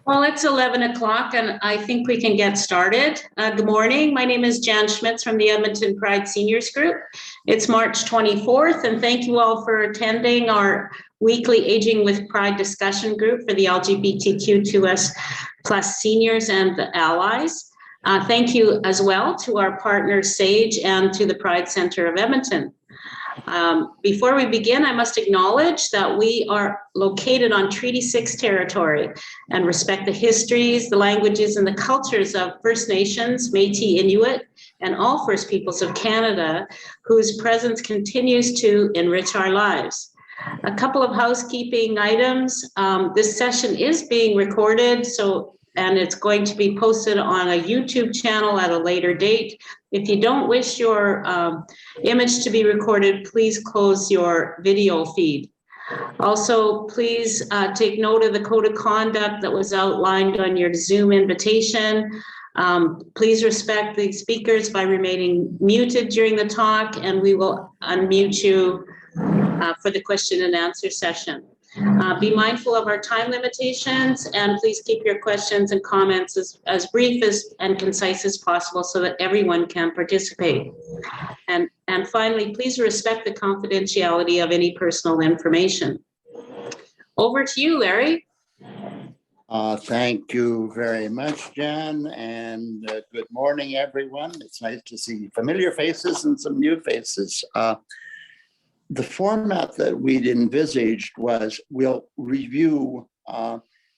Well, it's 11 o'clock and I think we can get started. Good morning. My name is Jan Schmitz from the Edmonton Pride Seniors Group. It's March 24th and thank you all for attending our weekly Aging with Pride discussion group for the LGBTQ2S plus seniors and the allies. Thank you as well to our partner SAGE and to the Pride Center of Edmonton. Before we begin, I must acknowledge that we are located on Treaty 6 territory and respect the histories, the languages, and the cultures of First Nations, Métis, Inuit, and all First Peoples of Canada, whose presence continues to enrich our lives. A couple of housekeeping items. This session is being recorded, and it's going to be posted on a YouTube channel at a later date. If you don't wish your image to be recorded, please close your video feed. Also, please take note of the code of conduct that was outlined on your Zoom invitation. Please respect the speakers by remaining muted during the talk, and we will unmute you for the question and answer session. Be mindful of our time limitations and please keep your questions and comments as brief and concise as possible so that everyone can participate. And finally, please respect the confidentiality of any personal information. Over to you, Larry. Thank you very much, Jan, and good morning, everyone. It's nice to see familiar faces and some new faces. The format that we'd envisaged was we'll review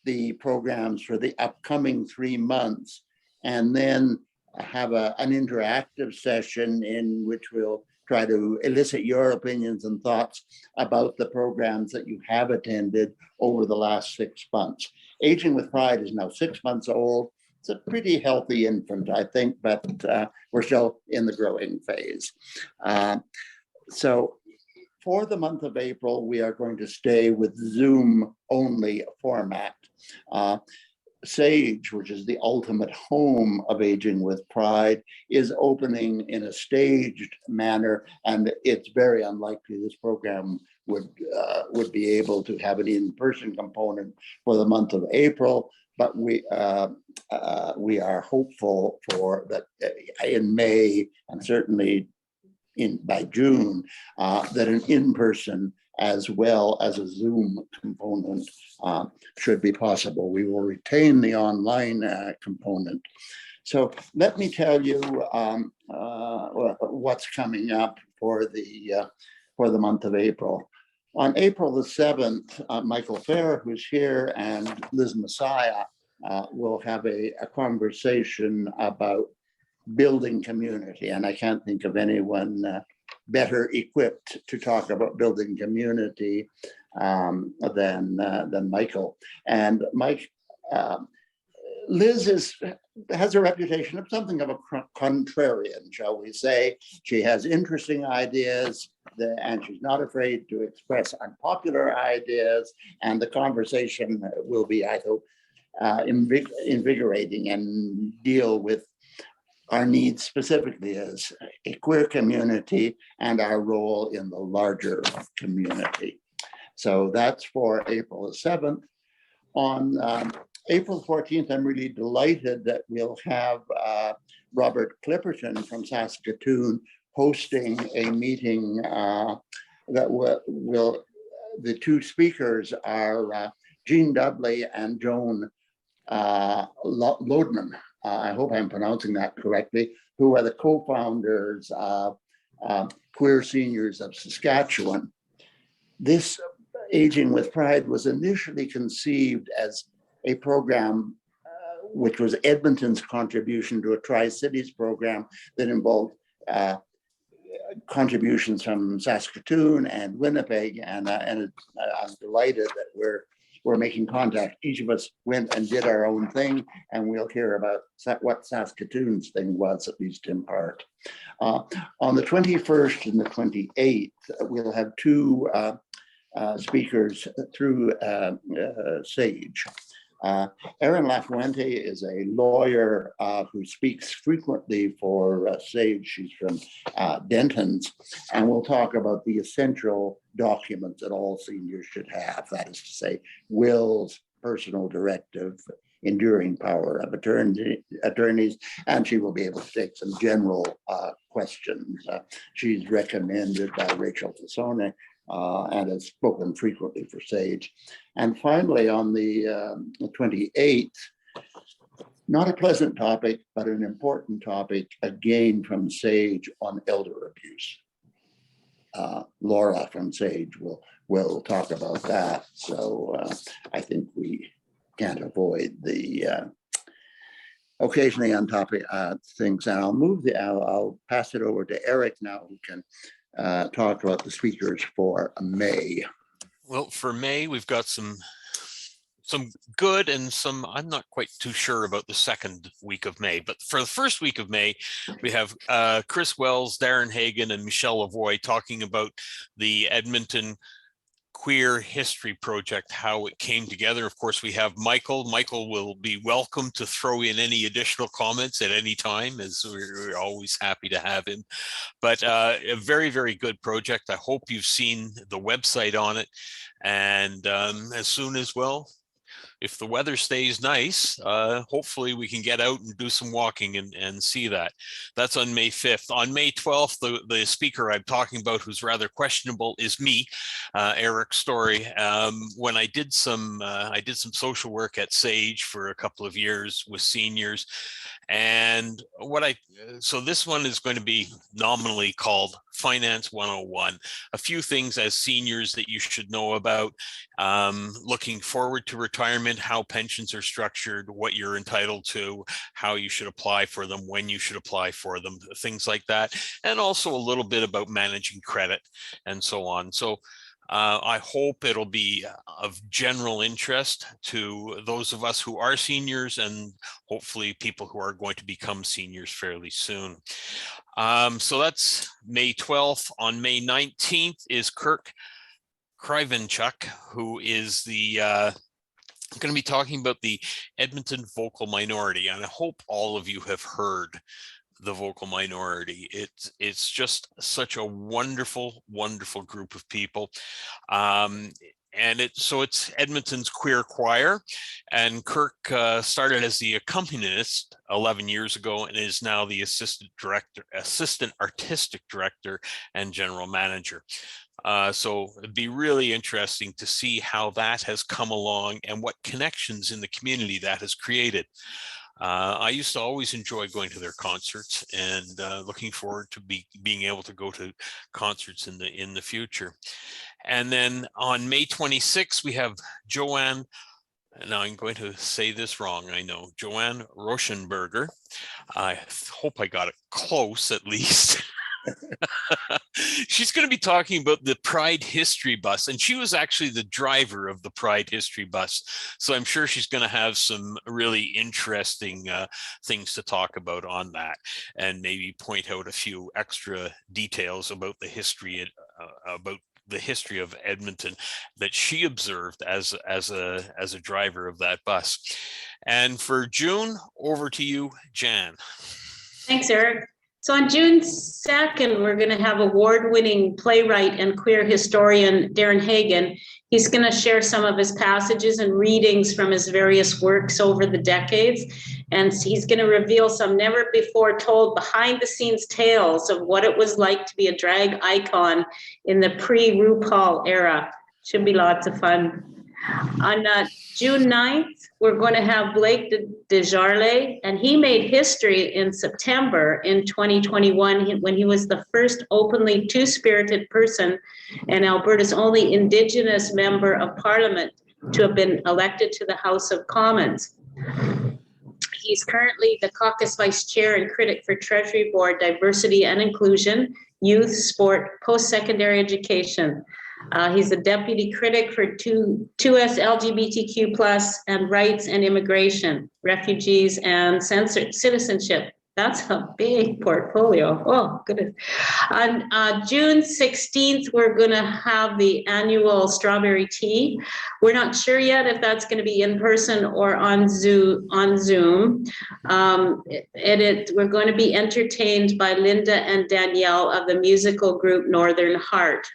the programs for the upcoming 3 months and then have an interactive session in which we'll try to elicit your opinions and thoughts about the programs that you have attended over the last 6 months. Aging with Pride is now 6 months old. It's a pretty healthy infant, I think, but we're still in the growing phase. So for the month of April, we are going to stay with Zoom-only format. SAGE, which is the ultimate home of Aging with Pride, is opening in a staged manner, and it's very unlikely this program would be able to have an in-person component for the month of April. But we are hopeful for that in May and certainly by June, that an in-person as well as a Zoom component should be possible. We will retain the online component. So let me tell you what's coming up for the month of April. On April the 7th, Michael Fair, who's here, and Liz Messiah will have a conversation about building community, and I can't think of anyone better equipped to talk about building community than Michael. And Liz has a reputation of something of a contrarian, shall we say. She has interesting ideas, and she's not afraid to express unpopular ideas, and the conversation will be, I hope, invigorating and deal with our needs specifically as a queer community and our role in the larger community. So that's for April the 7th. On April 14th, I'm really delighted that we'll have Robert Clipperton from Saskatoon hosting a meeting that will the two speakers are Jean Dudley and Joan Lodman. I hope I'm pronouncing that correctly, who are the co-founders of Queer Seniors of Saskatchewan. This Aging with Pride was initially conceived as a program which was Edmonton's contribution to a Tri-Cities program that involved contributions from Saskatoon and Winnipeg, and I'm delighted that we're making contact. Each of us went and did our own thing, and we'll hear about what Saskatoon's thing was, at least in part. On the 21st and the 28th, we'll have two speakers through SAGE. Erin Lafuente is a lawyer who speaks frequently for SAGE. She's from Denton's, and we'll talk about the essential documents that all seniors should have. That is to say, wills, personal directive, enduring power of attorneys, and she will be able to take some general questions. She's recommended by Rachel Tassone and has spoken frequently for SAGE. And finally, on the 28th, not a pleasant topic, but an important topic, again from SAGE on elder abuse. Laura from SAGE will talk about that. So I think we can't avoid the occasionally on topic things. And I'll pass it over to Eric now, who can talk about the speakers for May. Well, for May, we've got some good and some, I'm not quite too sure about the second week of May, but for the first week of May, we have Chris Wells, Darren Hagan, and Michelle Lavoie talking about the Edmonton Queer History Project, how it came together. Of course, we have Michael. Michael will be welcome to throw in any additional comments at any time, as we're always happy to have him. But a very, very good project. I hope you've seen the website on it. And as soon as, well, if the weather stays nice, hopefully we can get out and do some walking and see that. That's on May 5th. On May 12th, the speaker I'm talking about, who's rather questionable, is me, Eric Storey. When I did some social work at SAGE for a couple of years with seniors. And so this one is going to be nominally called Finance 101. A few things as seniors that you should know about, looking forward to retirement, how pensions are structured, what you're entitled to, how you should apply for them, when you should apply for them, things like that. And also a little bit about managing credit and so on. So I hope it'll be of general interest to those of us who are seniors and hopefully people who are going to become seniors fairly soon. So that's May 12th. On May 19th is Kirk Krevenchuk, who is going to be talking about the Edmonton vocal minority. And I hope all of you have heard the vocal minority. It's just such a wonderful, wonderful group of people. And it's Edmonton's queer choir, and Kirk started as the accompanist 11 years ago and is now the assistant artistic director and general manager. So it'd be really interesting to see how that has come along and what connections in the community that has created. I used to always enjoy going to their concerts, and looking forward to being able to go to concerts in the future. And then on May 26th, we have Joanne, now I'm going to say this wrong, I know, Joanne Roschenberger. I hope I got it close at least. She's going to be talking about the Pride History Bus, and she was actually the driver of the Pride History Bus. So I'm sure she's going to have some really interesting things to talk about on that, and maybe point out a few extra details about the history of Edmonton that she observed as a driver of that bus. And for June, over to you, Jan. Thanks, Eric. So on June 2nd, we're going to have award-winning playwright and queer historian Darren Hagan. He's going to share some of his passages and readings from his various works over the decades. And he's going to reveal some never before told behind-the-scenes tales of what it was like to be a drag icon in the pre-RuPaul era. Should be lots of fun. On June 9th, we're going to have Blake Desjarlais, and he made history in September in 2021 when he was the first openly two-spirited person and Alberta's only Indigenous member of Parliament to have been elected to the House of Commons. He's currently the caucus vice chair and critic for Treasury Board Diversity and Inclusion, Youth, Sport, Post-Secondary Education. He's a deputy critic for 2S LGBTQ+ and rights and immigration, refugees and citizenship. That's a big portfolio. Oh, goodness. On June 16th, we're going to have the annual Strawberry Tea. We're not sure yet if that's going to be in person or on Zoom. We're going to be entertained by Linda and Danielle of the musical group Northern Heart.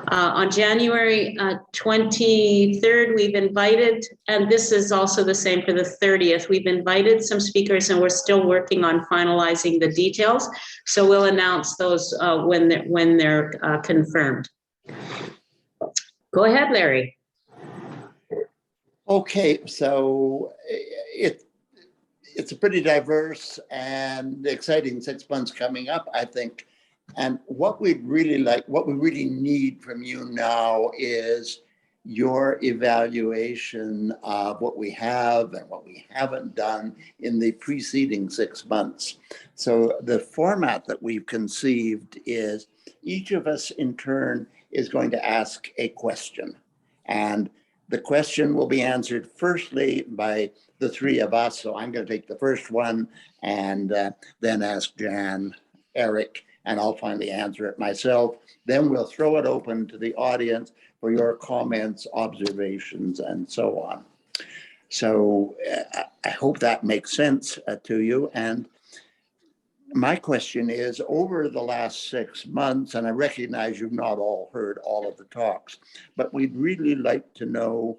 On January 23rd, we've invited, and this is also the same for the 30th, we've invited some speakers and we're still working on finalizing the details. So we'll announce those when they're confirmed. Go ahead, Larry. Okay, so it's a pretty diverse and exciting 6 months coming up, I think. And what we'd really like, what we really need from you now is your evaluation of what we have and what we haven't done in the preceding 6 months. So the format that we've conceived is each of us in turn is going to ask a question. And the question will be answered firstly by the three of us. So I'm going to take the first one and then ask Jan, Eric, and I'll finally answer it myself. Then we'll throw it open to the audience for your comments, observations, and so on. So I hope that makes sense to you. And my question is, over the last 6 months, and I recognize you've not all heard all of the talks, but we'd really like to know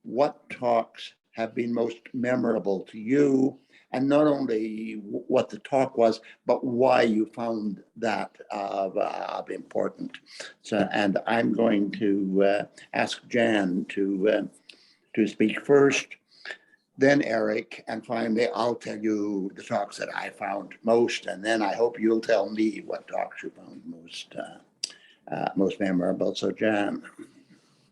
what talks have been most memorable to you, and not only what the talk was, but why you found that of important. So, and I'm going to ask Jan to speak first, then Eric, and finally I'll tell you the talks that I found most, and then I hope you'll tell me what talks you found most memorable. So Jan.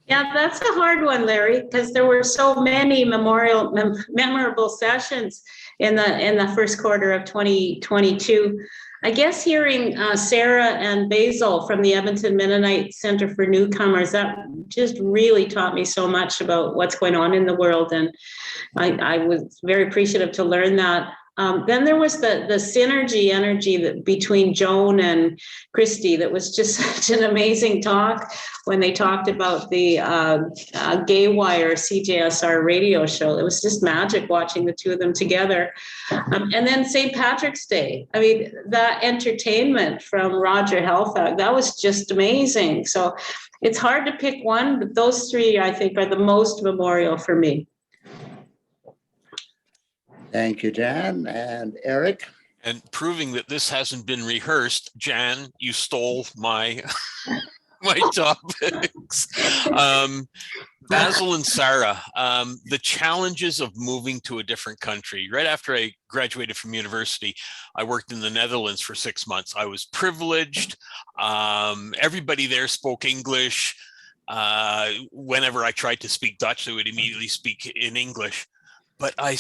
Yeah, that's a hard one, Larry, because there were so many memorable sessions in the first quarter of 2022. I guess hearing Sarah and Basil from the Edmonton Mennonite Center for Newcomers, that just really taught me so much about what's going on in the world. And I was very appreciative to learn that. Then there was the synergy energy between Joan and Christy that was just such an amazing talk when they talked about the Gay Wire CJSR radio show. It was just magic watching the two of them together. And then St. Patrick's Day. I mean, that entertainment from Roger Helfag, that was just amazing. So it's hard to pick one, but those three, I think, are the most memorial for me. Thank you, Jan. And Eric? And proving that this hasn't been rehearsed, Jan, you stole my my topics. Basil and Sarah, the challenges of moving to a different country. Right after I graduated from university, I worked in the Netherlands for 6 months. I was privileged. Everybody there spoke English. Whenever I tried to speak Dutch, they would immediately speak in English. But I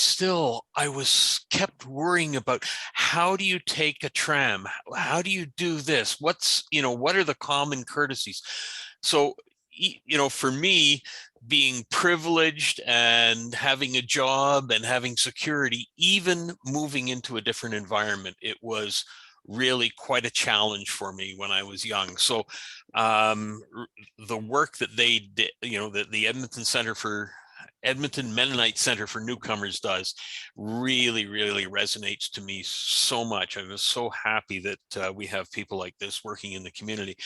was kept worrying about, how do you take a tram? How do you do this? what are the common courtesies? So, for me, being privileged and having a job and having security, even moving into a different environment, it was really quite a challenge for me when I was young. So the work that they did, that the Edmonton Mennonite Center for Newcomers does really, really resonates to me so much. I was so happy that we have people like this working in the community.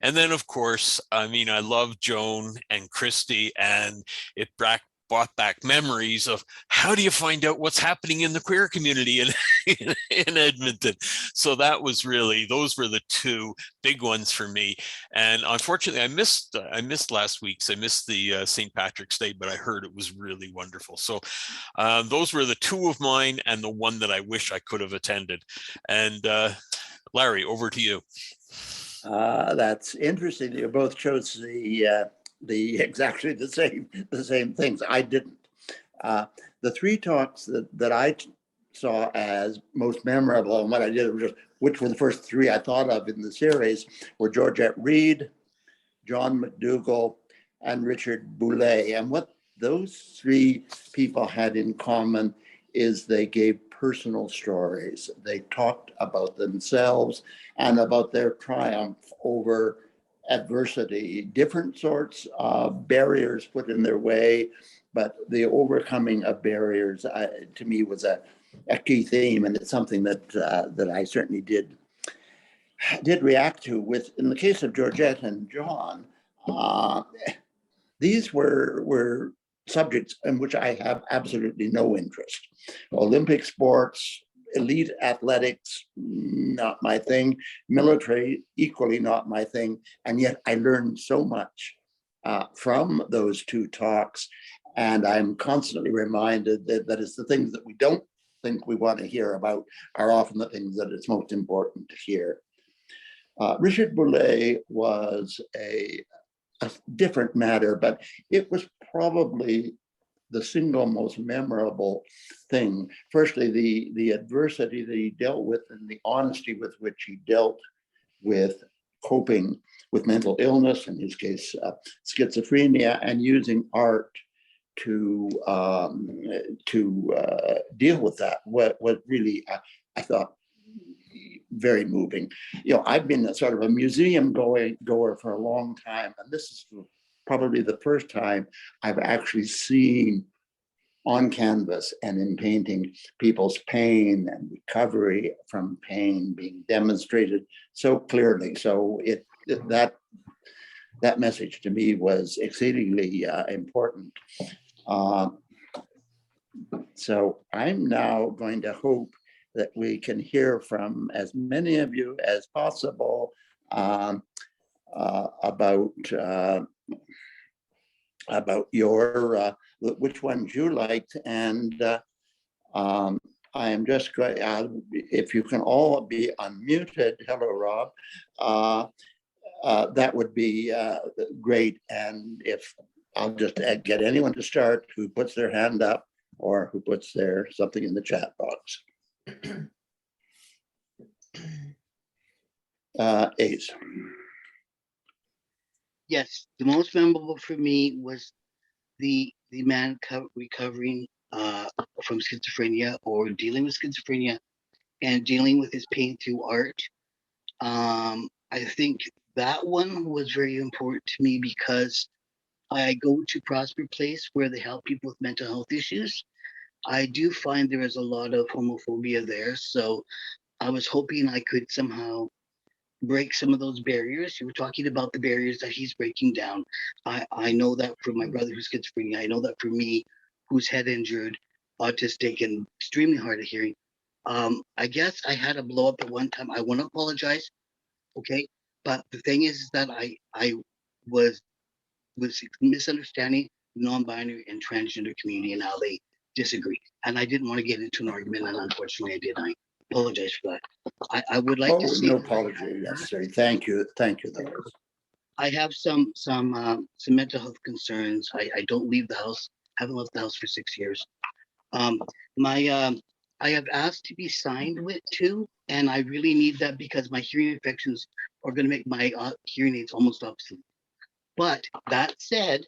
And then, of course, I love Joan and Christy, and it brought back memories of, how do you find out what's happening in the queer community in Edmonton? So those were the two big ones for me. And unfortunately, I missed last week's. I missed the St. Patrick's Day, but I heard it was really wonderful. So those were the two of mine, and the one that I wish I could have attended. And Larry, over to you. That's interesting. You both chose the exactly the same things. I didn't. The three talks that I saw as most memorable, and what I did was just, which were the first three I thought of in the series, were Georgette Reed, John Mcdougall, and Richard Boulay. And what those three people had in common is they gave personal stories. They talked about themselves and about their triumph over adversity, different sorts of barriers put in their way, but the overcoming of barriers to me was a key theme, and it's something that I certainly did react to. In the case of Georgette and John, These were subjects in which I have absolutely no interest. Olympic sports, elite athletics, not my thing. Military, equally not my thing. And yet I learned so much from those two talks. And I'm constantly reminded that it's the things that we don't think we want to hear about are often the things that it's most important to hear. Richard Boulay was a different matter, but it was probably the single most memorable thing. Firstly, the adversity that he dealt with and the honesty with which he dealt with coping with mental illness, in his case, schizophrenia, and using art to deal with that was really, I thought, very moving. You know, I've been a sort of a museum goer for a long time, and this is probably the first time I've actually seen on canvas and in painting people's pain and recovery from pain being demonstrated so clearly. So that message to me was exceedingly important. So I'm now going to hope that we can hear from as many of you as possible about your which ones you liked, and I am just going. If you can all be unmuted, hello, Rob. That would be great. And if I'll just get anyone to start who puts their hand up or who puts their something in the chat box. Ace. Yes, the most memorable for me was the man recovering from schizophrenia or dealing with schizophrenia and dealing with his pain through art. I think that one was very important to me because I go to Prosper Place where they help people with mental health issues. I do find there is a lot of homophobia there, so I was hoping I could somehow break some of those barriers. You were talking about the barriers that he's breaking down. I know that for my brother who's schizophrenia. I know that for me, who's head injured, autistic, and extremely hard of hearing. I guess I had a blow up at one time. I want to apologize, okay? But the thing is that I was misunderstanding non-binary and transgender community and how they disagree. And I didn't want to get into an argument, and unfortunately I did. I apologize for that. I would like to see. No apology necessary. Thank you. Thank you, though. I have some mental health concerns. I don't leave the house. Haven't left the house for 6 years. I have asked to be signed with too, and I really need that because my hearing infections are going to make my hearing aids almost obsolete. But that said,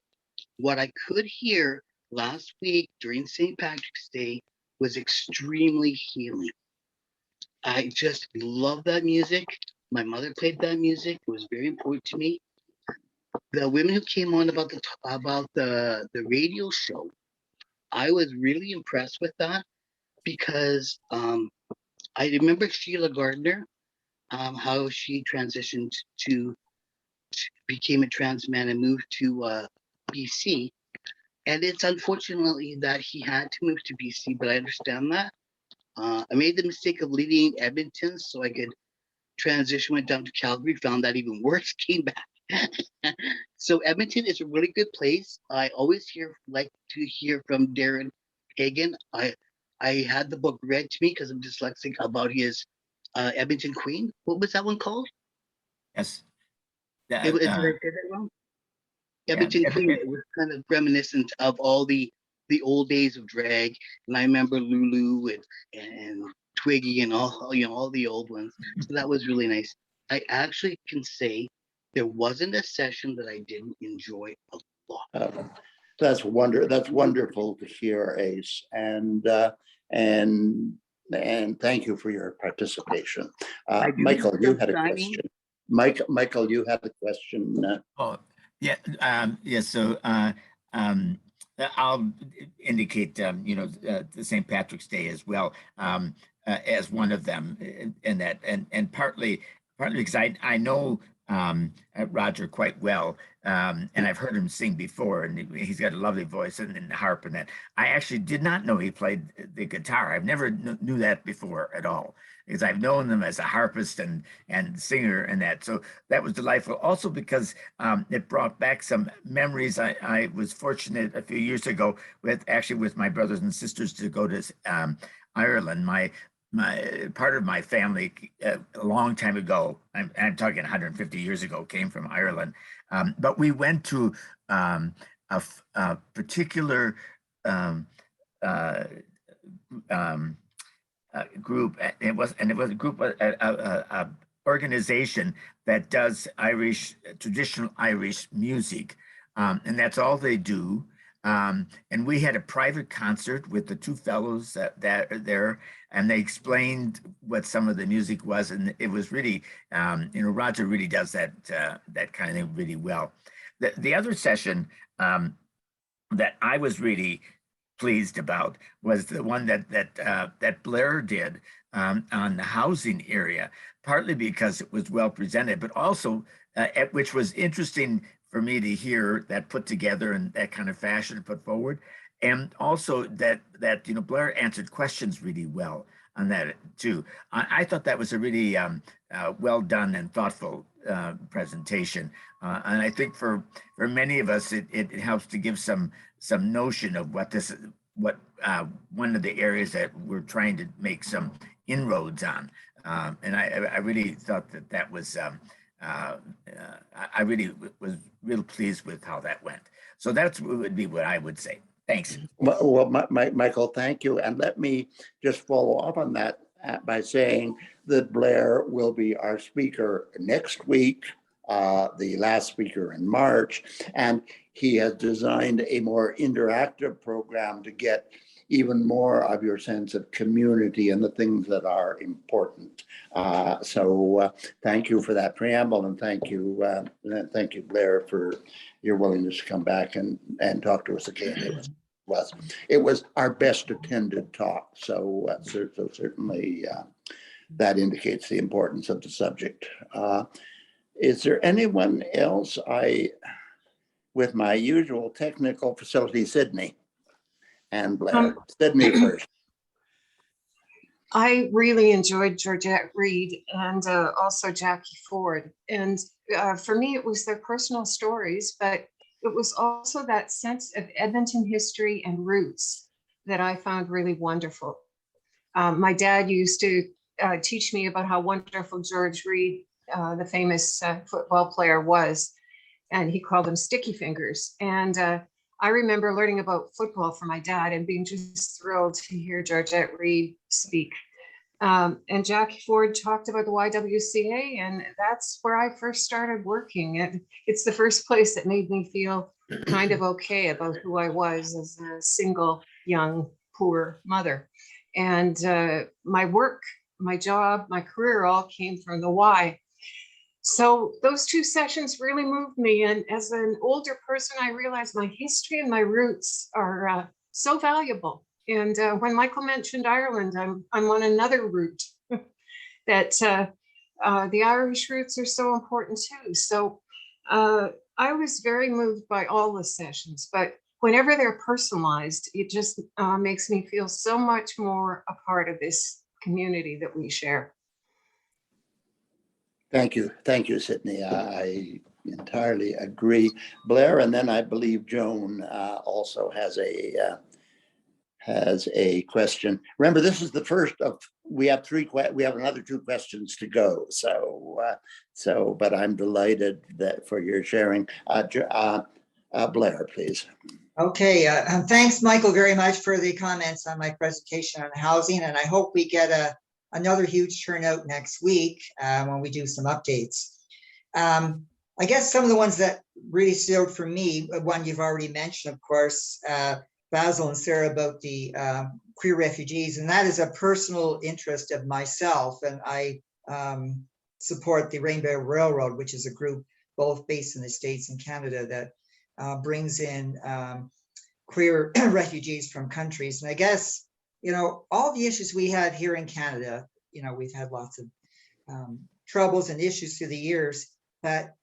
what I could hear last week during St. Patrick's Day was extremely healing. I just love that music. My mother played that music. It was very important to me. The women who came on about the radio show, I was really impressed with that because I remember Sheila Gardner, how she transitioned to became a trans man and moved to BC. And it's unfortunately that he had to move to BC, but I understand that. I made the mistake of leaving Edmonton so I could transition, went down to Calgary, found that even worse, came back. So Edmonton is a really good place. I always like to hear from Darren Hagan. I had the book read to me because I'm dyslexic about his Edmonton Queen. What was that one called? Yes. Did I say that wrong? Edmonton Queen. It was kind of reminiscent of all the old days of drag, and I remember Lulu and Twiggy and all the old ones. So that was really nice. I actually can say there wasn't a session that I didn't enjoy a lot. That's wonderful to hear, Ace, and thank you for your participation. Michael, you had a question. Michael, you had a question. Oh, yeah, yeah. So I'll indicate, the St. Patrick's Day as well as one of them, and partly because I know Roger quite well. And I've heard him sing before, and he's got a lovely voice and harp and that. I actually did not know he played the guitar. I've never knew that before at all, because I've known him as a harpist and singer and that. So that was delightful. Also because it brought back some memories. I was fortunate a few years ago with my brothers and sisters to go to Ireland. My part of my family a long time ago, I'm talking 150 years ago, came from Ireland. But we went to a particular group. It was a group, a organization that does traditional Irish music, and that's all they do. And we had a private concert with the two fellows that are there, and they explained what some of the music was, and it was really, Roger really does that kind of thing really well. The other session that I was really pleased about was the one that Blair did on the housing area, partly because it was well presented, but also which was interesting for me to hear that put together in that kind of fashion put forward. And also that Blair answered questions really well on that too. I thought that was a really well done and thoughtful presentation. And I think for many of us, it helps to give some notion of what one of the areas that we're trying to make some inroads on. And I really thought that was, I really was real pleased with how that went. So that would be what I would say. Thanks. Well, Michael, thank you. And let me just follow up on that by saying that Blair will be our speaker next week, the last speaker in March, and he has designed a more interactive program to get even more of your sense of community and the things that are important. So thank you for that preamble, and thank you, Blair, for your willingness to come back and talk to us again. It was our best attended talk, so certainly that indicates the importance of the subject. Is there anyone else? With my usual technical facility, Sydney and Blair. Sydney first. I really enjoyed Georgette Reed and also Jackie Ford. And for me, it was their personal stories, but it was also that sense of Edmonton history and roots that I found really wonderful. My dad used to teach me about how wonderful George Reed, the famous football player, was. And he called them sticky fingers. And I remember learning about football from my dad and being just thrilled to hear Georgette Reed speak. And Jackie Ford talked about the YWCA, and that's where I first started working. And it's the first place that made me feel kind of okay about who I was as a single, young, poor mother. And my work, my job, my career all came from the Y. So those two sessions really moved me. And as an older person, I realized my history and my roots are so valuable. And when Michael mentioned Ireland, I'm on another route that the Irish roots are so important too. So I was very moved by all the sessions, but whenever they're personalized, it just makes me feel so much more a part of this community that we share. Thank you, Sydney. I entirely agree. Blair, and then I believe Joan also has a question. Remember, this is the first of, we have another two questions to go. So, but I'm delighted for your sharing. Blair, please. Okay, thanks, Michael, very much for the comments on my presentation on housing, and I hope we get another huge turnout next week when we do some updates. I guess some of the ones that really stood for me, one you've already mentioned, of course, Basil and Sarah, about the queer refugees, and that is a personal interest of myself, and I support the Rainbow Railroad, which is a group both based in the States and Canada that brings in queer refugees from countries. And I guess, all the issues we had here in Canada, we've had lots of troubles and issues through the years. but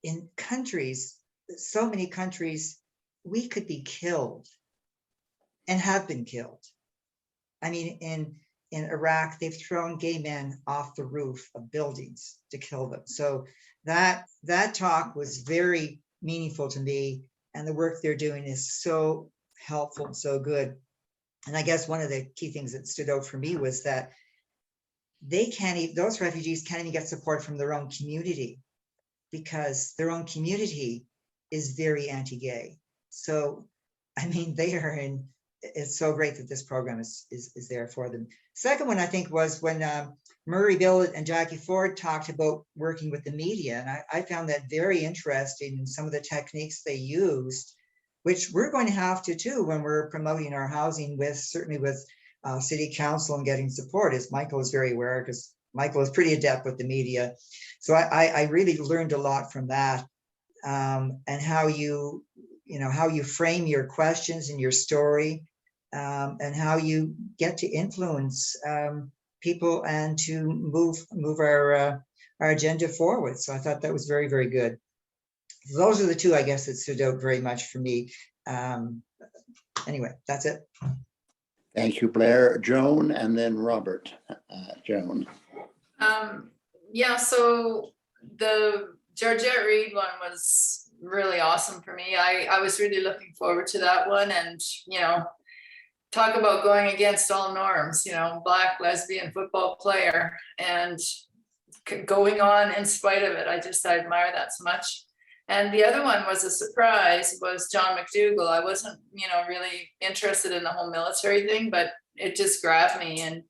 in countries, so many countries, we could be killed and have been killed. I mean, in Iraq, they've thrown gay men off the roof of buildings to kill them. So that talk was very meaningful to me, and the work they're doing is so helpful and so good. And I guess one of the key things that stood out for me was that those refugees can't even get support from their own community, because their own community is very anti-gay. So, I mean, it's so great that this program is there for them. Second one, I think, was when Murray Bill and Jackie Ford talked about working with the media. And I found that very interesting in some of the techniques they used, which we're going to have to too when we're promoting our housing certainly with city council and getting support, as Michael is very aware, because Michael is pretty adept with the media. So I really learned a lot from that, and how you frame your questions and your story, and how you get to influence people and to move our agenda forward. So I thought that was very, very good. Those are the two, I guess, that stood out very much for me. Anyway, that's it. Thank you, Blair. Joan, and then Robert. Joan. Yeah, so the Georgette Reed one was really awesome for me. I was really looking forward to that one, and talk about going against all norms, Black lesbian football player and going on in spite of it. I admire that so much. And the other one was a surprise, was John Mcdougall. I wasn't, really interested in the whole military thing, but it just grabbed me. And,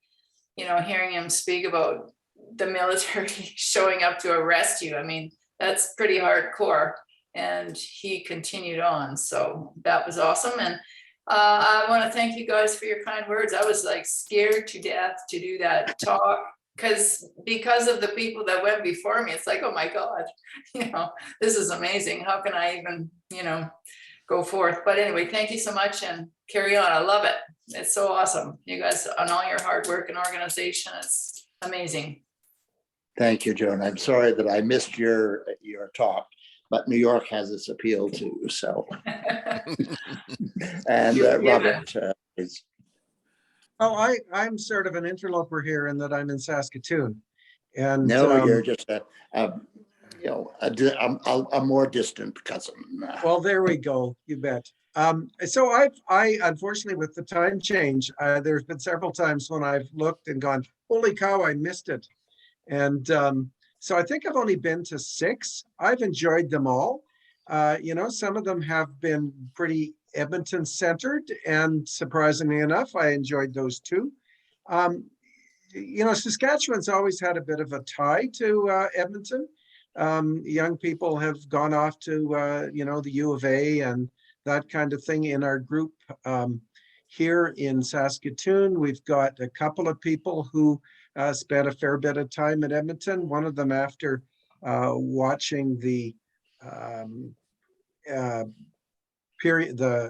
hearing him speak about the military showing up to arrest you, I mean, that's pretty hardcore. And he continued on. So that was awesome. And I want to thank you guys for your kind words. I was like scared to death to do that talk, because of the people that went before me. It's like, oh my God, this is amazing. How can I even, go forth? But anyway, thank you so much, and carry on. I love it. It's so awesome. You guys, on all your hard work and organization, it's amazing. Thank you, Joan. I'm sorry that I missed your talk, but New York has its appeal too. So, and Robert is. Oh, I'm sort of an interloper here in that I'm in Saskatoon, and No, you're just a more distant cousin. Well, there we go. You bet. So I unfortunately, with the time change, there's been several times when I've looked and gone, holy cow, I missed it. And so I think I've only been to 6. I've enjoyed them all. Some of them have been pretty Edmonton centered, and surprisingly enough, I enjoyed those too. Saskatchewan's always had a bit of a tie to Edmonton. Young people have gone off to, the U of A and that kind of thing. In our group here in Saskatoon, we've got a couple of people who spent a fair bit of time at Edmonton. One of them, after watching the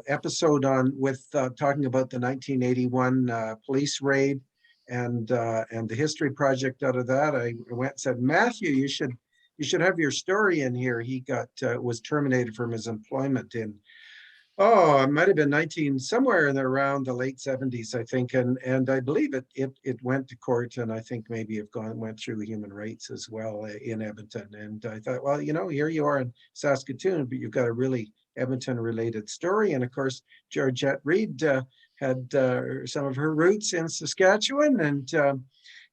episode talking about the 1981 police raid and the history project out of that, I went and said, Matthew, you should have your story in here. He was terminated from his employment in, it might have been somewhere in around the late 70s, I think. And I believe it went to court, and I think maybe went through human rights as well in Edmonton. And I thought, well, here you are in Saskatoon, but you've got a really Edmonton related story. And of course, Georgette Reed had some of her roots in Saskatchewan,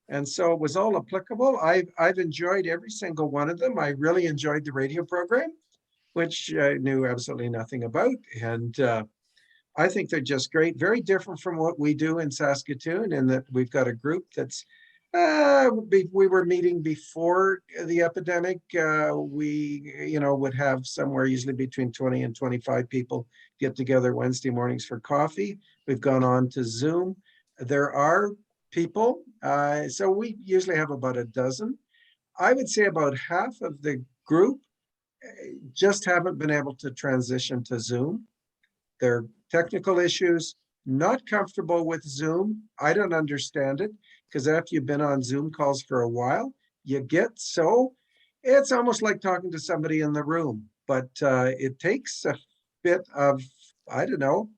and so it was all applicable. I've enjoyed every single one of them. I really enjoyed the radio program, which I knew absolutely nothing about. And I think they're just great. Very different from what we do in Saskatoon, in that we've got a group that's, we were meeting before the epidemic. We, would have somewhere usually between 20 and 25 people get together Wednesday mornings for coffee. We've gone on to Zoom. There are people, so we usually have about a dozen. I would say about half of the group just haven't been able to transition to Zoom. There are technical issues, not comfortable with Zoom. I don't understand it, because after you've been on Zoom calls for a while, you get so It's almost like talking to somebody in the room, but it takes a bit of, I don't know,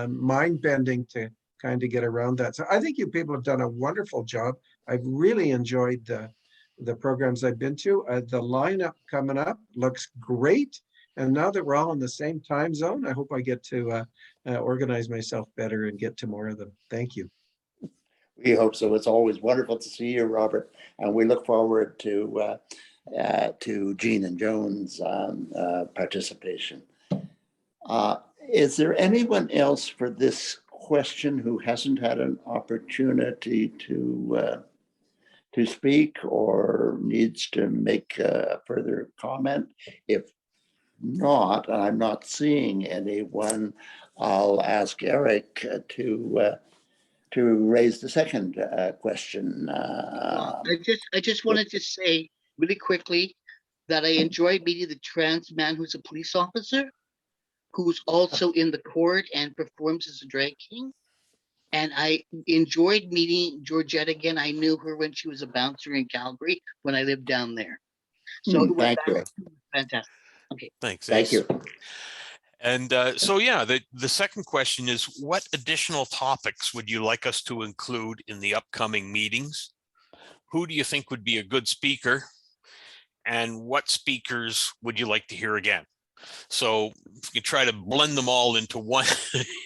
mind bending to kind of get around that. So I think you people have done a wonderful job. I've really enjoyed the programs I've been to. The lineup coming up looks great. And now that we're all in the same time zone, I hope I get to organize myself better and get to more of them. Thank you. We hope so. It's always wonderful to see you, Robert, and we look forward to Jean and Joan's participation. Is there anyone else for this question who hasn't had an opportunity to speak or needs to make a further comment? If not, and I'm not seeing anyone, I'll ask Eric to raise the second question. I just wanted to say really quickly that I enjoyed meeting the trans man who's a police officer, who's also in the court and performs as a drag king. And I enjoyed meeting Georgette again. I knew her when she was a bouncer in Calgary when I lived down there. So it was Thank you. fantastic. Okay. Thanks. Thank Ace. you. And so, yeah, the second question is, what additional topics would you like us to include in the upcoming meetings? Who do you think would be a good speaker? And what speakers would you like to hear again? So if you try to blend them all into one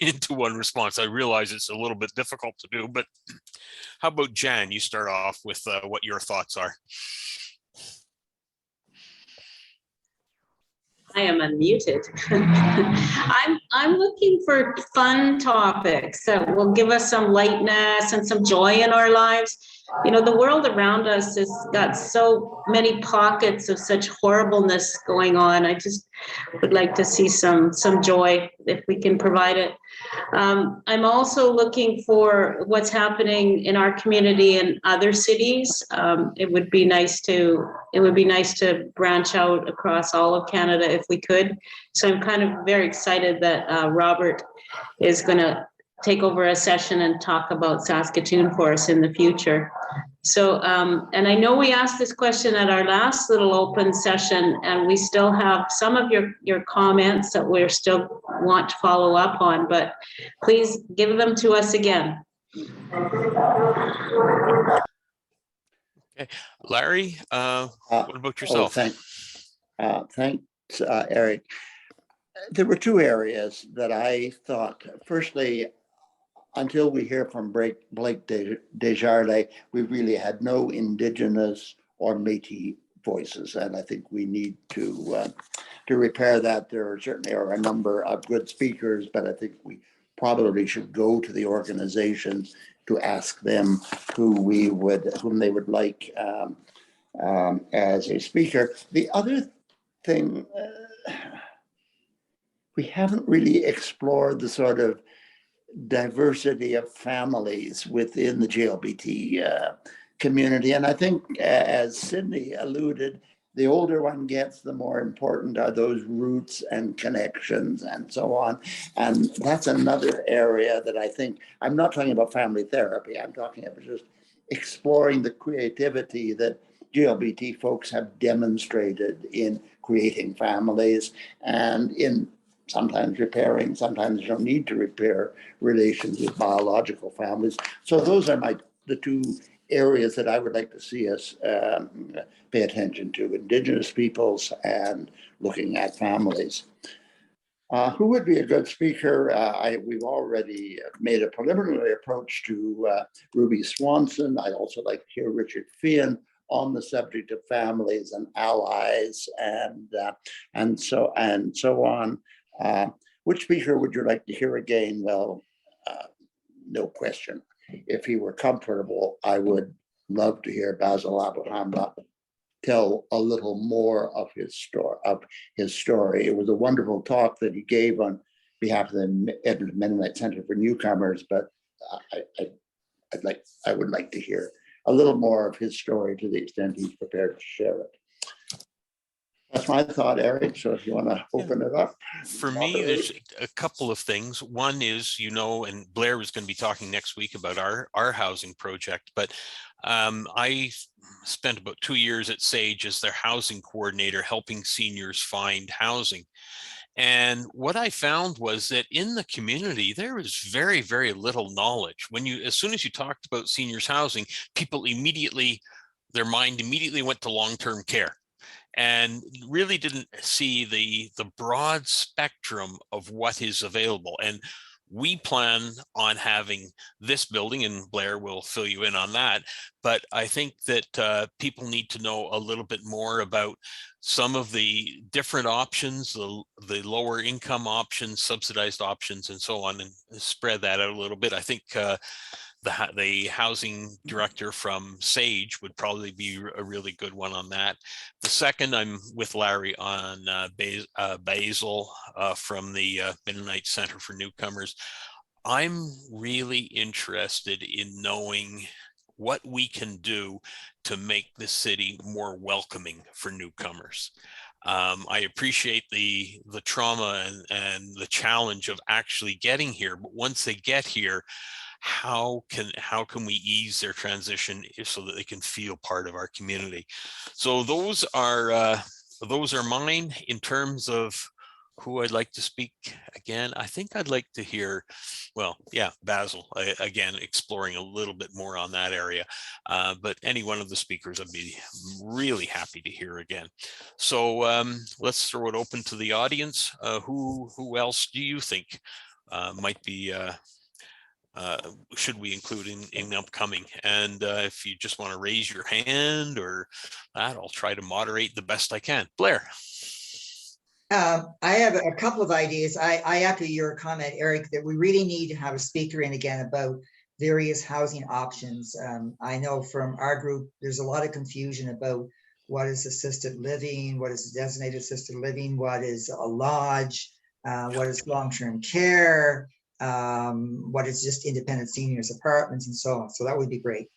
into one response. I realize it's a little bit difficult to do, but how about Jan? You start off with what your thoughts are. I am unmuted. I'm looking for fun topics that will give us some lightness and some joy in our lives. You know, the world around us has got so many pockets of such horribleness going on. I just would like to see some joy if we can provide it. I'm also looking for what's happening in our community in other cities. It would be nice to branch out across all of Canada if we could. So I'm kind of very excited that Robert is going to take over a session and talk about Saskatoon for us in the future. So, and I know we asked this question at our last little open session, and we still have some of your comments that we're still want to follow up on, but please give them to us again. Okay, Larry, what about yourself? Thanks, Eric. There were two areas that I thought, firstly, until we hear from Blake Desjarlais, we really had no Indigenous or Métis voices, and I think we need to repair that. There certainly are a number of good speakers, but I think we probably should go to the organizations to ask them whom they would like as a speaker. The other thing, we haven't really explored the sort of diversity of families within the GLBT community. And I think, as Sydney alluded, the older one gets, the more important are those roots and connections and so on. And that's another area that I think, I'm not talking about family therapy, I'm talking about just exploring the creativity that GLBT folks have demonstrated in creating families and in sometimes repairing, sometimes you don't need to repair relations with biological families. So those are the two areas that I would like to see us pay attention to: Indigenous peoples and looking at families. Who would be a good speaker? We've already made a preliminary approach to Ruby Swanson. I'd also like to hear Richard Feehan on the subject of families and allies and so on. Which speaker would you like to hear again? Well, no question. If he were comfortable, I would love to hear Basil Abrahamba tell a little more of his story. It was a wonderful talk that he gave on behalf of the Edmonton Mennonite Center for Newcomers, but I would like to hear a little more of his story to the extent he's prepared to share it. That's my thought, Eric. So if you want to open it up. For me, there's a couple of things. One is, and Blair was going to be talking next week about our housing project, but I spent about 2 years at Sage as their housing coordinator, helping seniors find housing. And what I found was that in the community, there was very, very little knowledge. As soon as you talked about seniors housing, people their mind immediately went to long-term care, and really didn't see the broad spectrum of what is available. And we plan on having this building, and Blair will fill you in on that. But I think that people need to know a little bit more about some of the different options, the lower income options, subsidized options, and so on, and spread that out a little bit. I think the housing director from Sage would probably be a really good one on that. The second, I'm with Larry on Basil from the Mennonite Center for Newcomers. I'm really interested in knowing what we can do to make the city more welcoming for newcomers. I appreciate the trauma and the challenge of actually getting here, but once they get here, how can we ease their transition so that they can feel part of our community? So those are mine. In terms of who I'd like to speak again, I think I'd like to hear, Basil, again, exploring a little bit more on that area. But any one of the speakers I'd be really happy to hear again. So let's throw it open to the audience. Who else do you think might be should we include in upcoming? And if you just want to raise your hand or that, I'll try to moderate the best I can. Blair. I have a couple of ideas. I echo your comment, Eric, that we really need to have a speaker in again about various housing options. I know from our group, there's a lot of confusion about what is assisted living, what is designated assisted living, what is a lodge, what is long-term care, what is just independent seniors apartments and so on. So that would be great.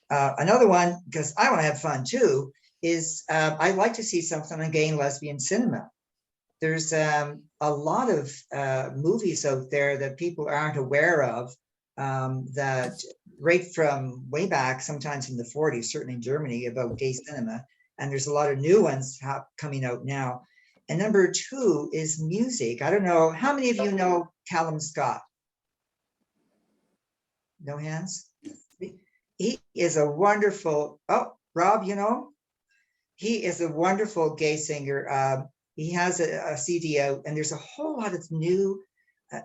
Another one, because I want to have fun too, is I'd like to see something on gay and lesbian cinema. There's a lot of movies out there that people aren't aware of that right from way back, sometimes in the 40s, certainly in Germany, about gay cinema. And there's a lot of new ones coming out now. And number two is music. I don't know, how many of you know Callum Scott? No hands? He is a wonderful, Rob, he is a wonderful gay singer. He has a CD out, and there's a whole lot of new,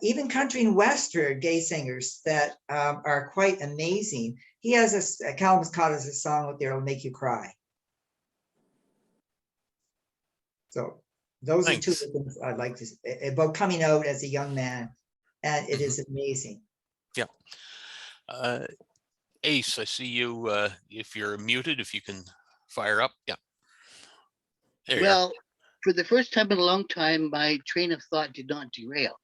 even country and western gay singers that are quite amazing. He has Callum Scott has a song out there that'll make you cry. So those are two things I'd like to say about coming out as a young man, and it is amazing. Yeah. Ace, I see you. If you're muted, if you can fire up. Yeah. Well, for the first time in a long time, my train of thought did not derail.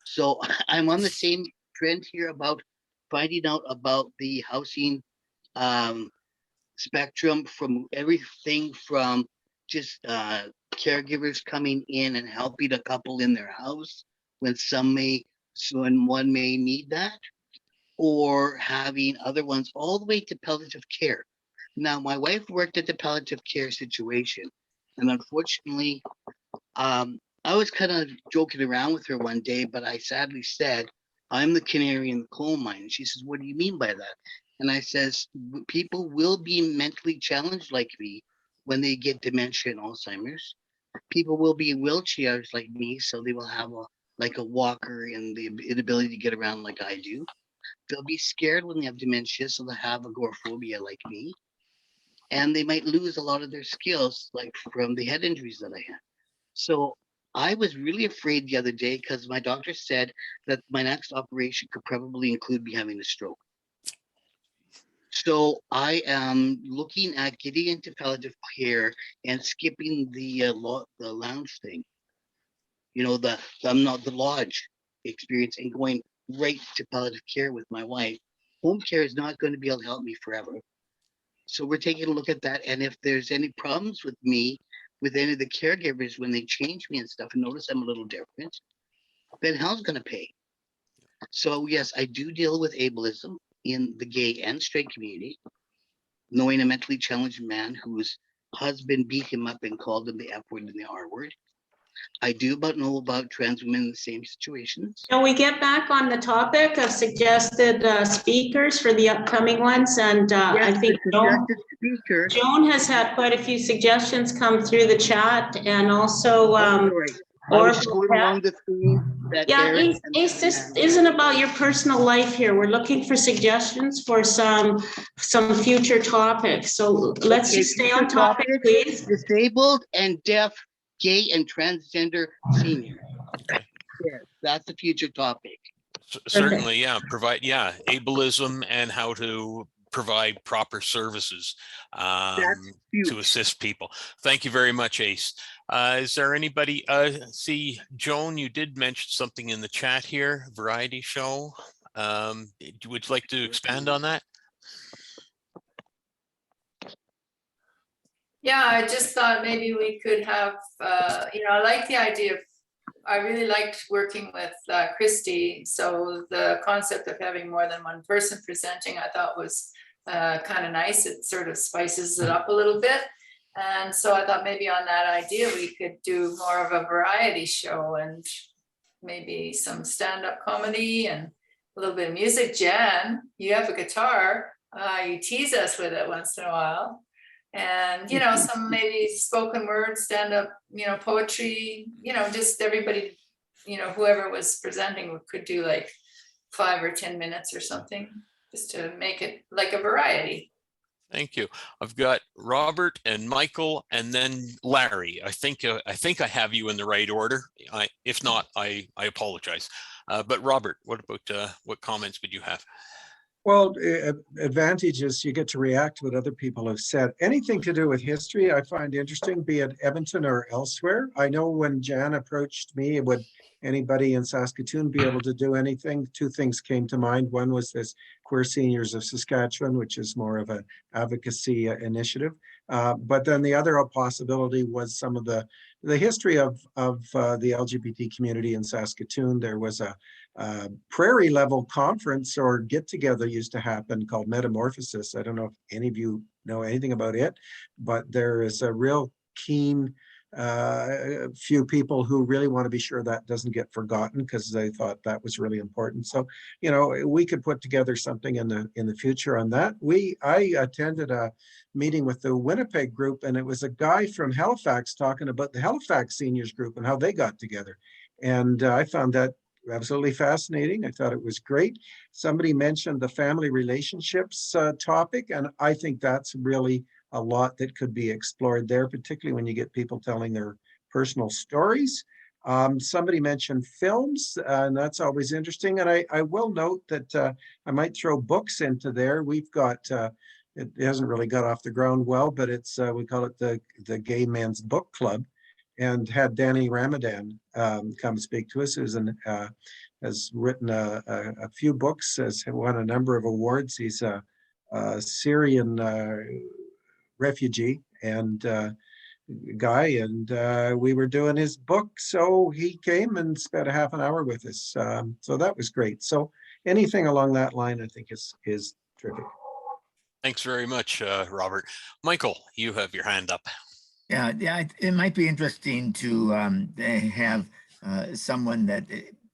So I'm on the same trend here about finding out about the housing spectrum, from everything from just caregivers coming in and helping a couple in their house when one may need that, or having other ones all the way to palliative care. Now, my wife worked at the palliative care situation, and unfortunately, I was kind of joking around with her one day, but I sadly said, I'm the canary in the coal mine. And she says, what do you mean by that? And I says, people will be mentally challenged like me when they get dementia and Alzheimer's. People will be in wheelchairs like me, so they will have a walker and the inability to get around like I do. They'll be scared when they have dementia, so they'll have agoraphobia like me. And they might lose a lot of their skills, like from the head injuries that I had. So I was really afraid the other day because my doctor said that my next operation could probably include me having a stroke. So I am looking at getting into palliative care and skipping the lounge thing, the lodge experience, and going right to palliative care with my wife. Home care is not going to be able to help me forever. So we're taking a look at that. And if there's any problems with me with any of the caregivers when they change me and stuff and notice I'm a little different, then hell's gonna pay. So yes, I do deal with ableism in the gay and straight community, knowing a mentally challenged man whose husband beat him up and called him the F word and the R word. I do know about trans women in the same situations. Can we get back on the topic of suggested speakers for the upcoming ones? And I Yes, think the suggested speaker. Joan has had quite a few suggestions come through the chat, and also Sorry. I was just going along the theme that yeah, Eric Ace, this isn't about your personal life here. We're looking for suggestions for some future topics. So let's just stay on topic, please. Disabled and deaf, gay and transgender seniors. Yes, that's the future topic. Certainly, yeah. Ableism and how to provide proper services to assist people. Thank you very much, Ace. Is there anybody? See, Joan, you did mention something in the chat here. Variety show. Would you like to expand on that? Yeah, I just thought maybe we could have, I like the idea of, I really liked working with Christy. So the concept of having more than one person presenting, I thought was kind of nice. It sort of spices it up a little bit. And so I thought maybe on that idea, we could do more of a variety show and maybe some stand-up comedy and a little bit of music. Jan, you have a guitar. You tease us with it once in a while. And, some maybe spoken word, stand-up, poetry, just everybody, whoever was presenting could do like 5 or 10 minutes or something, just to make it like a variety. Thank you. I've got Robert and Michael and then Larry. I think I have you in the right order. If not, I apologize. But Robert, what about what comments would you have? Well, advantages, you get to react to what other people have said. Anything to do with history, I find interesting, be it Edmonton or elsewhere. I know when Jan approached me, would anybody in Saskatoon be able to do anything? 2 things came to mind. One was this Queer Seniors of Saskatchewan, which is more of an advocacy initiative. But then the other possibility was some of the history of the LGBT community in Saskatoon. There was a prairie level conference or get together used to happen called Metamorphosis. I don't know if any of you know anything about it, but there is a real keen few people who really want to be sure that doesn't get forgotten because they thought that was really important. So, we could put together something in the future on that. I attended a meeting with the Winnipeg group, and it was a guy from Halifax talking about the Halifax seniors group and how they got together. And I found that absolutely fascinating. I thought it was great. Somebody mentioned the family relationships topic, and I think that's really a lot that could be explored there, particularly when you get people telling their personal stories. Somebody mentioned films, and that's always interesting. And I will note that I might throw books into there. We've got, it hasn't really got off the ground well, but it's, we call it the Gay Men's Book Club, and had Danny Ramadan come speak to us, who's has written a few books, has won a number of awards. He's a Syrian refugee and guy, and we were doing his book, so he came and spent a half an hour with us. So that was great. So anything along that line, I think is terrific. Thanks very much, Robert. Michael, you have your hand up. Yeah, it might be interesting to have someone that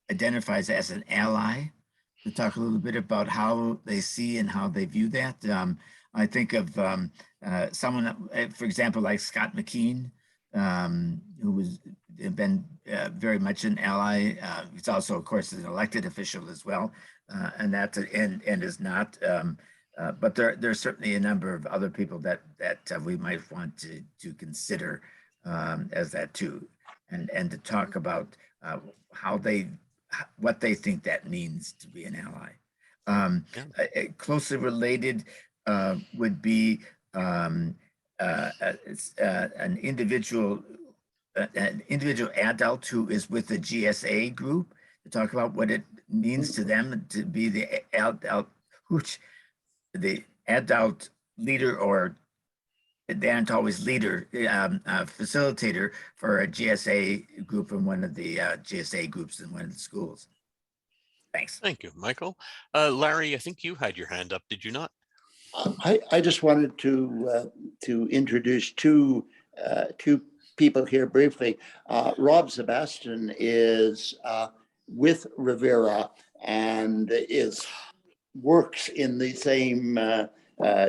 identifies as an ally to talk a little bit about how they see and how they view that. I think of someone, for example, like Scott McKean, who has been very much an ally. He's also, of course, an elected official as well, and is not. But there's certainly a number of other people that we might want to consider as that too, and to talk about what they think that means to be an ally. Closely related would be an individual adult who is with the GSA group to talk about what it means to them to be the adult leader or Darren's always leader, facilitator for a GSA group in one of the GSA groups in one of the schools. Thanks. Thank you, Michael. Larry, I think you had your hand up, did you not? I just wanted to introduce two people here briefly. Rob Sebastian is with Rivera and works in the same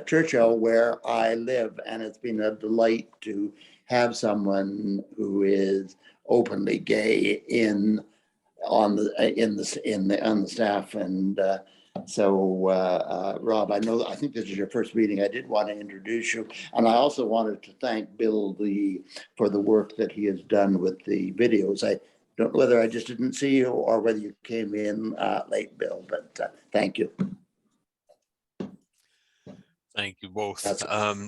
Churchill where I live, and it's been a delight to have someone who is openly gay on the staff. And so Rob, I think this is your first meeting. I did want to introduce you, and I also wanted to thank Bill for the work that he has done with the videos. I don't know whether I just didn't see you or whether you came in late, Bill, but thank you. Thank you both.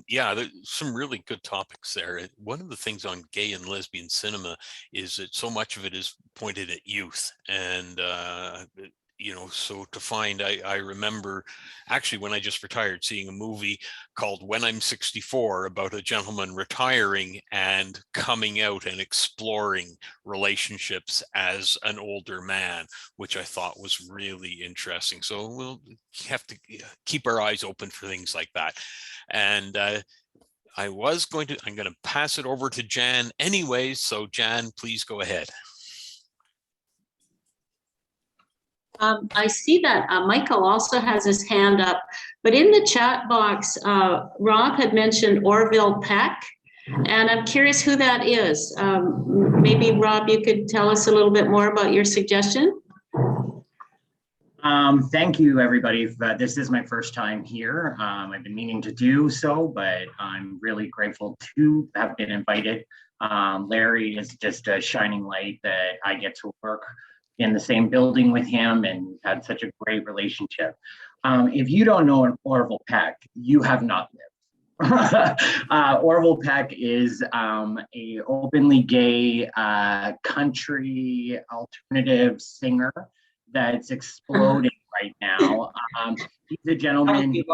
Yeah, there's some really good topics there. One of the things on gay and lesbian cinema is that so much of it is pointed at youth. And, you know, so to find, I remember actually when I just retired seeing a movie called When I'm 64 about a gentleman retiring and coming out and exploring relationships as an older man, which I thought was really interesting. So we'll have to keep our eyes open for things like that. And I'm going to pass it over to Jan anyways. So Jan, please go ahead. I see that Michael also has his hand up, but in the chat box, Rob had mentioned Orville Peck, and I'm curious who that is. Maybe Rob, you could tell us a little bit more about your suggestion. Thank you, everybody. This is my first time here. I've been meaning to do so, but I'm really grateful to have been invited. Larry is just a shining light that I get to work in the same building with him and had such a great relationship. If you don't know Orville Peck, you have not lived. Orville Peck is a openly gay country alternative singer that's exploding right now. He's a gentleman, he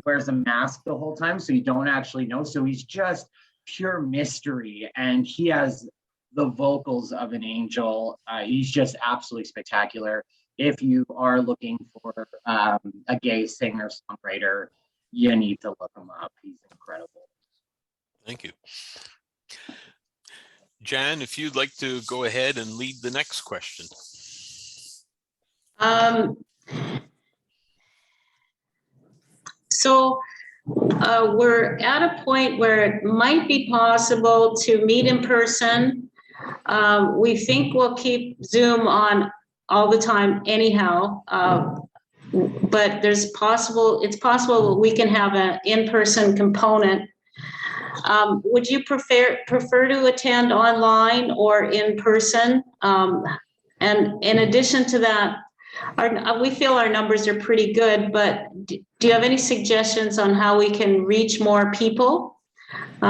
wears a mask the whole time, so you don't actually know. So he's just pure mystery, and he has the vocals of an angel. He's just absolutely spectacular. If you are looking for a gay singer-songwriter, you need to look him up. He's incredible. Thank you. Jan, if you'd like to go ahead and lead the next question. So we're at a point where it might be possible to meet in person. We think we'll keep Zoom on all the time anyhow, but it's possible we can have an in-person component. Would you prefer to attend online or in person? And in addition to that, we feel our numbers are pretty good, but do you have any suggestions on how we can reach more people?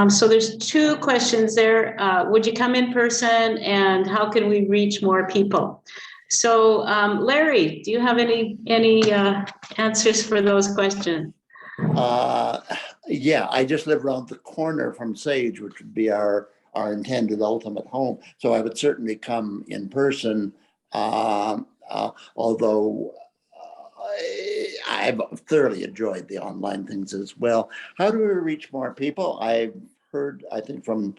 So there's two questions there. Would you come in person, and how can we reach more people? So Larry, do you have any answers for those questions? Yeah, I just live around the corner from Sage, which would be our intended ultimate home. So I would certainly come in person, although I've thoroughly enjoyed the online things as well. How do we reach more people? I've heard, I think, from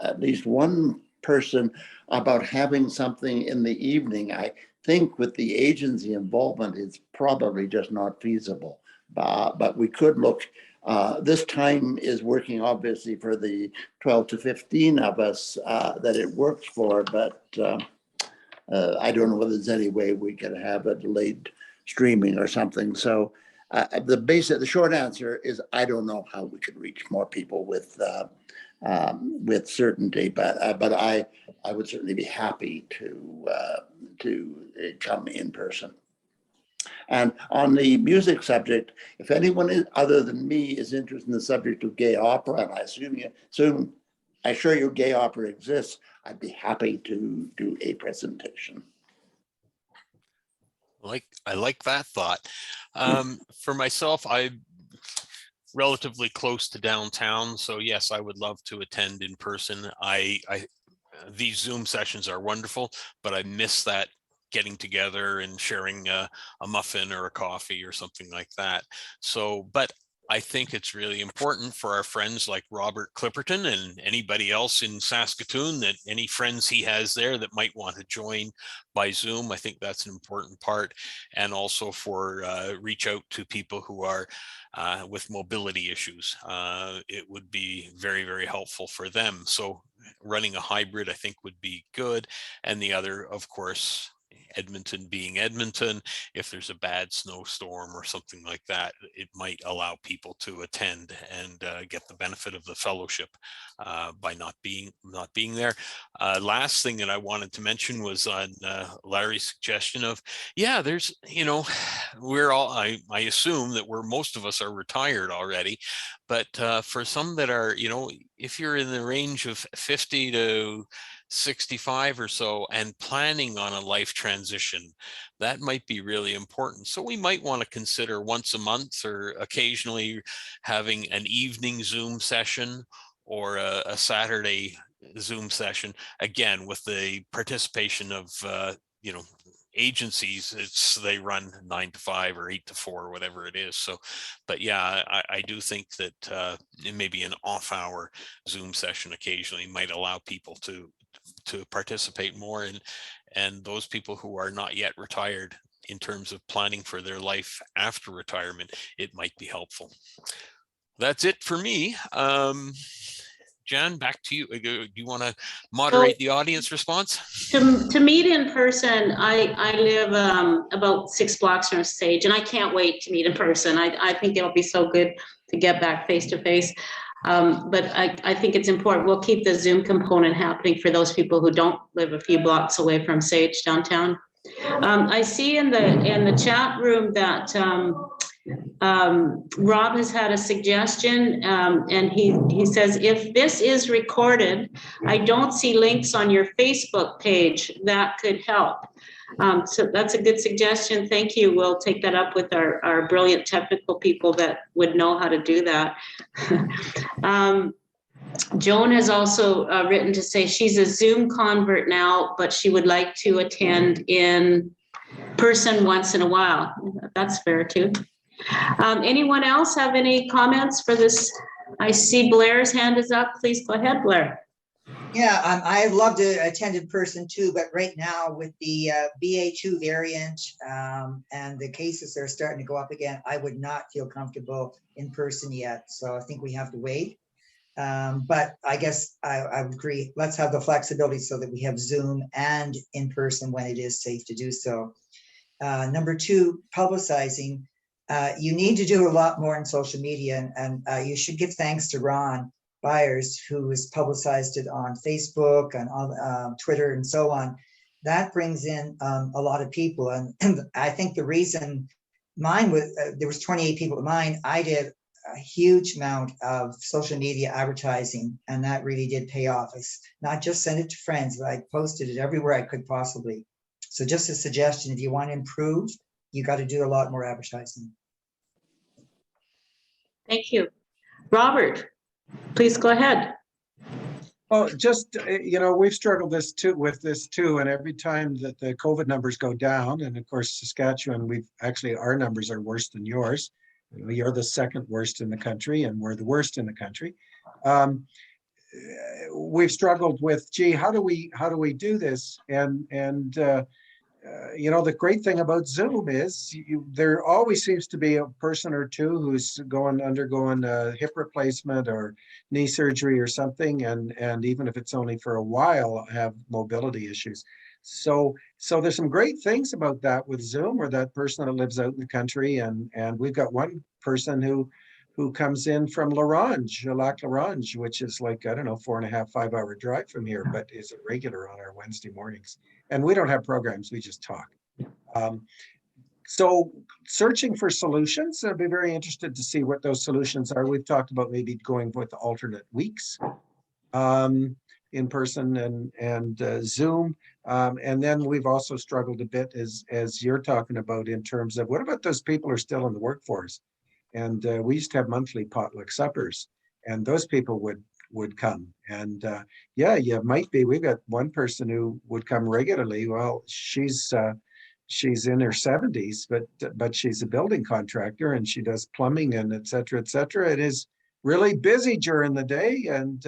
at least one person about having something in the evening. I think with the agency involvement, it's probably just not feasible. But we could look. This time is working obviously for the 12 to 15 of us that it works for, but I don't know whether there's any way we could have a delayed streaming or something. So the short answer is I don't know how we could reach more people with certainty, but I would certainly be happy to come in person. And on the music subject, if anyone other than me is interested in the subject of gay opera, and I assure you gay opera exists, I'd be happy to do a presentation. I like that thought. For myself, relatively close to downtown. So yes, I would love to attend in person. These Zoom sessions are wonderful, but I miss that getting together and sharing a muffin or a coffee or something like that. So, but I think it's really important for our friends like Robert Clipperton and anybody else in Saskatoon, that any friends he has there that might want to join by Zoom. I think that's an important part. And also for reach out to people who are with mobility issues. It would be very, very helpful for them. So running a hybrid, I think, would be good. And the other, of course, Edmonton being Edmonton, if there's a bad snowstorm or something like that, it might allow people to attend and get the benefit of the fellowship by not being there. Last thing that I wanted to mention was on Larry's suggestion of, yeah, there's, we're all, I assume that most of us are retired already, but for some that are, if you're in the range of 50 to 65 or so and planning on a life transition, that might be really important. So we might want to consider once a month or occasionally having an evening Zoom session or a Saturday Zoom session, again, with the participation of, agencies. They run 9 to 5 or 8 to 4, whatever it is. So, but yeah, I do think that maybe an off-hour Zoom session occasionally might allow people to participate more, and those people who are not yet retired, in terms of planning for their life after retirement, it might be helpful. That's it for me. Jan, back to you. Do you want to moderate the audience response? To meet in person, I live about 6 blocks from Sage, and I can't wait to meet in person. I think it'll be so good to get back face to face. But I think it's important. We'll keep the Zoom component happening for those people who don't live a few blocks away from Sage downtown. I see in the chat room that Rob has had a suggestion, and he says, if this is recorded, I don't see links on your Facebook page. That could help. So that's a good suggestion. Thank you. We'll take that up with our brilliant technical people that would know how to do that. Joan has also written to say she's a Zoom convert now, but she would like to attend in person once in a while. That's fair too. Anyone else have any comments for this? I see Blair's hand is up. Please go ahead, Blair. Yeah, I'd love to attend in person too, but right now with the BA2 variant and the cases are starting to go up again, I would not feel comfortable in person yet. So I think we have to wait. But I guess I would agree. Let's have the flexibility so that we have Zoom and in person when it is safe to do so. Number 2, publicizing. You need to do a lot more in social media, and you should give thanks to Ron Byers, who has publicized it on Facebook and on Twitter and so on. That brings in a lot of people. And I think the reason mine was, there was 28 people at mine, I did a huge amount of social media advertising, and that really did pay off. I not just send it to friends, but I posted it everywhere I could possibly. So just a suggestion, if you want to improve, you got to do a lot more advertising. Thank you. Robert, please go ahead. Well, just, we've struggled with this too. And every time that the COVID numbers go down, and of course, Saskatchewan, our numbers are worse than yours. You're the second worst in the country, and we're the worst in the country. We've struggled with, gee, how do we do this? And the great thing about Zoom is there always seems to be a person or two who's undergoing a hip replacement or knee surgery or something, and even if it's only for a while, have mobility issues. So there's some great things about that with Zoom, or that person that lives out in the country, and we've got one person who comes in from Lac La Ronge, which is like, I don't know, 4.5-5 hour drive from here, but is a regular on our Wednesday mornings. And we don't have programs, we just talk. So searching for solutions, I'd be very interested to see what those solutions are. We've talked about maybe going with alternate weeks in person and Zoom. And then we've also struggled a bit as you're talking about in terms of, what about those people who are still in the workforce? And we used to have monthly potluck suppers, and those people would come. And yeah, you might be. We've got one person who would come regularly. Well, she's in her 70s, but she's a building contractor and she does plumbing and et cetera, et cetera. It is really busy during the day and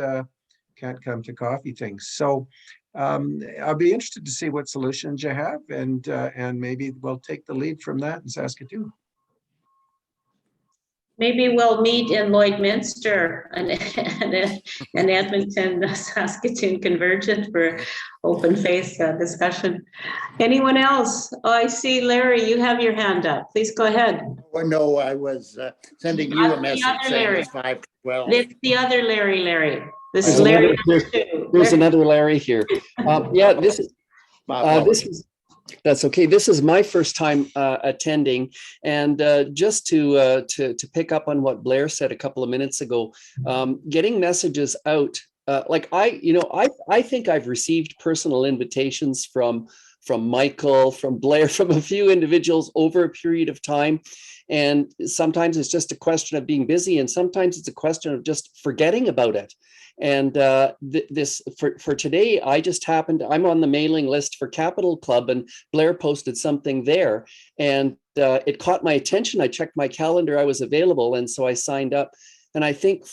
can't come to coffee things. So I'll be interested to see what solutions you have, and maybe we'll take the lead from that in Saskatoon. Maybe we'll meet in Lloydminster and Edmonton, Saskatoon Convergent for open face discussion. Anyone else? Oh, I see, Larry, you have your hand up. Please go ahead. Oh, no, I was sending you a message saying it's 5:12. It's the other Larry. This is Larry number 2. There's another Larry here. Yeah, that's okay. This is my first time attending, and just to pick up on what Blair said a couple of minutes ago, getting messages out. Like I think I've received personal invitations from Michael, from Blair, from a few individuals over a period of time. And sometimes it's just a question of being busy, and sometimes it's a question of just forgetting about it. And for today, I just happened, I'm on the mailing list for Capital Club, and Blair posted something there, and it caught my attention. I checked my calendar, I was available, and so I signed up. And I think,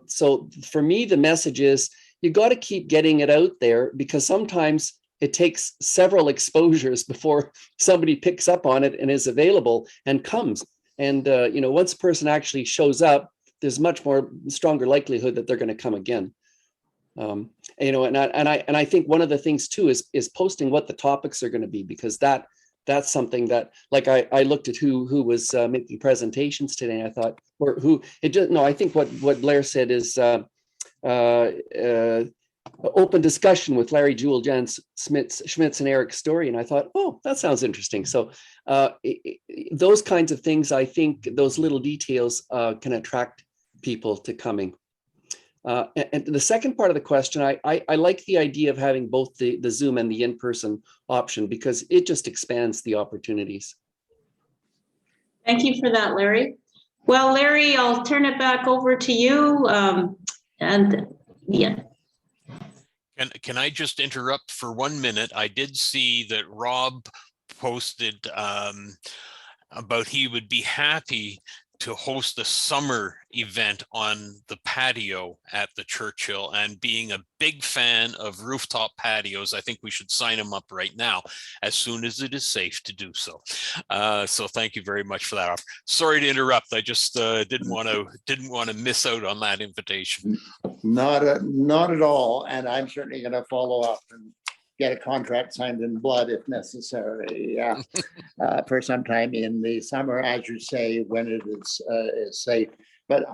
so for me, the message is you got to keep getting it out there, because sometimes it takes several exposures before somebody picks up on it and is available and comes. And once a person actually shows up, there's much more stronger likelihood that they're going to come again. And I think one of the things too is posting what the topics are going to be, because that's something that, like, I looked at who was making presentations today, and I thought, I think what Blair said is open discussion with Larry, Jewell, Jan Schmitz, and Eric Storey. And I thought, oh, that sounds interesting. So those kinds of things, I think those little details can attract people to coming. And the second part of the question, I like the idea of having both the Zoom and the in-person option, because it just expands the opportunities. Thank you for that, Larry. Well, Larry, I'll turn it back over to you. Can I just interrupt for 1 minute? I did see that Rob posted about he would be happy to host a summer event on the patio at the Churchill, and being a big fan of rooftop patios, I think we should sign him up right now as soon as it is safe to do so. So thank you very much for that offer. Sorry to interrupt. I just didn't want to miss out on that invitation. Not at all. And I'm certainly going to follow up and get a contract signed in blood if necessary, for some time in the summer, as you say, when it is safe. But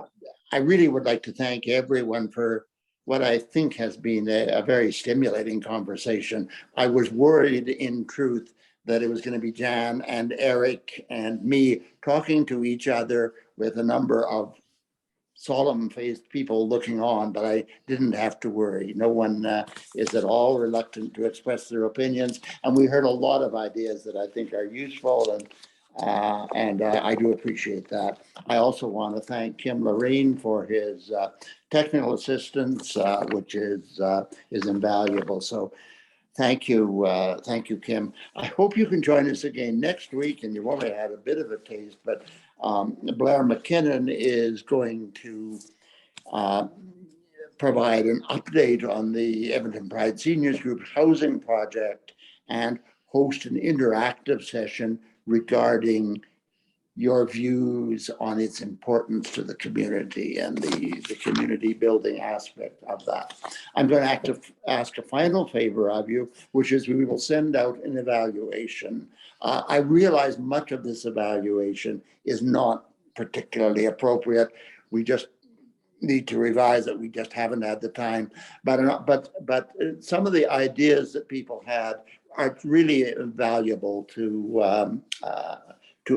I really would like to thank everyone for what I think has been a very stimulating conversation. I was worried, in truth, that it was going to be Jan and Eric and me talking to each other with a number of solemn-faced people looking on, but I didn't have to worry. No one is at all reluctant to express their opinions, and we heard a lot of ideas that I think are useful, and I do appreciate that. I also want to thank Kim Lorraine for his technical assistance, which is invaluable. So thank you, Kim. I hope you can join us again next week, and you've already had a bit of a taste, but Blair McKinnon is going to provide an update on the Edmonton Pride Seniors Group housing project and host an interactive session regarding your views on its importance to the community and the community building aspect of that. I'm going to ask a final favor of you, which is we will send out an evaluation. I realize much of this evaluation is not particularly appropriate. We just need to revise it. We just haven't had the time. But some of the ideas that people had are really valuable to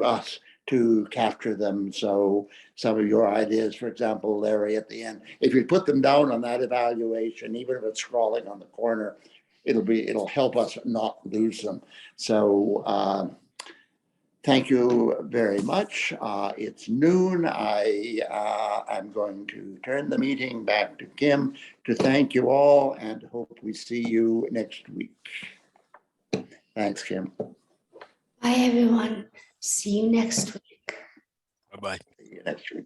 us to capture them. So some of your ideas, for example, Larry, at the end, if you put them down on that evaluation, even if it's scrawling on the corner, it'll help us not lose them. So Thank you very much. It's noon. I'm going to turn the meeting back to Kim to thank you all and hope we see you next week. Thanks, Kim. Bye, everyone. See you next week. Bye-bye. See you next week.